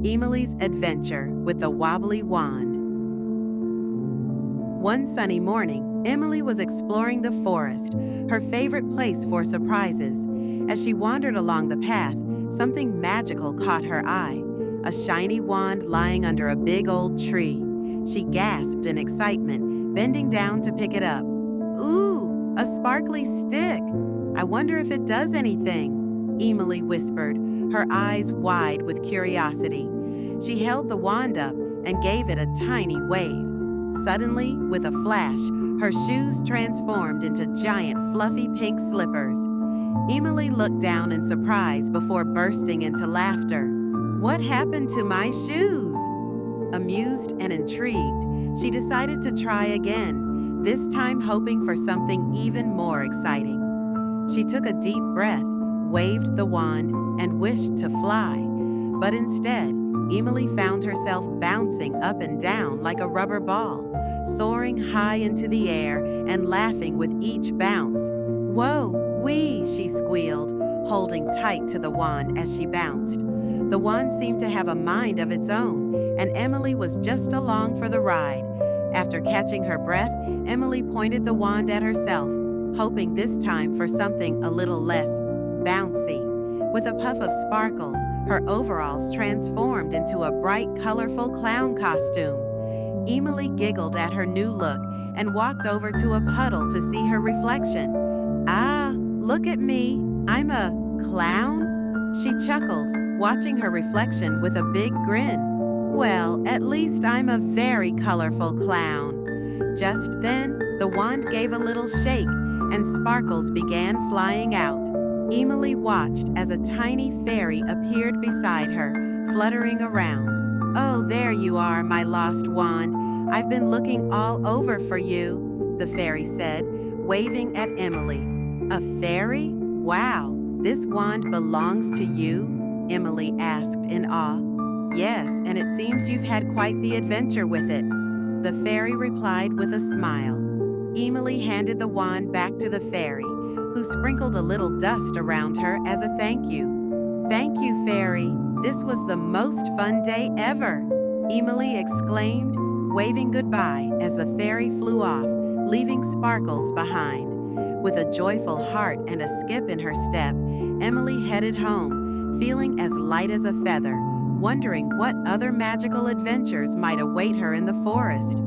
Emaly's Adventure with the Wobbly Wand. One sunny morning, Emaly was exploring the forest, her favorite place for surprises. As she wandered along the path, something magical caught her eye, a shiny wand lying under a big old tree. She gasped in excitement, bending down to pick it up. Ooh, a sparkly stick! I wonder if it does anything, Emaly whispered, her eyes wide with curiosity. She held the wand up and gave it a tiny wave. Suddenly, with a flash, her shoes transformed into giant fluffy pink slippers. Emaly looked down in surprise before bursting into laughter. What happened to my shoes? Amused and intrigued, she decided to try again, this time hoping for something even more exciting. She took a deep breath, waved the wand, and wished to fly. But instead, Emaly found herself bouncing up and down like a rubber ball, soaring high into the air and laughing with each bounce. Whoa, wee, she squealed, holding tight to the wand as she bounced. The wand seemed to have a mind of its own, and Emaly was just along for the ride. After catching her breath, Emaly pointed the wand at herself, hoping this time for something a little less bouncy. With a puff of sparkles, her overalls transformed into a bright, colorful clown costume. Emaly giggled at her new look and walked over to a puddle to see her reflection. Ah, look at me, I'm a clown? She chuckled, watching her reflection with a big grin. Well, at least I'm a very colorful clown. Just then, the wand gave a little shake and sparkles began flying out. Emaly watched as a tiny fairy appeared beside her, fluttering around. Oh, there you are, my lost wand. I've been looking all over for you, the fairy said, waving at Emaly. A fairy? Wow, this wand belongs to you? Emaly asked in awe. Yes, and it seems you've had quite the adventure with it, the fairy replied with a smile. Emaly handed the wand back to the fairy, who sprinkled a little dust around her as a thank you. Thank you, fairy. This was the most fun day ever, Emaly exclaimed, waving goodbye as the fairy flew off, leaving Sparkles behind. With a joyful heart and a skip in her step, Emaly headed home, feeling as light as a feather, wondering what other magical adventures might await her in the forest.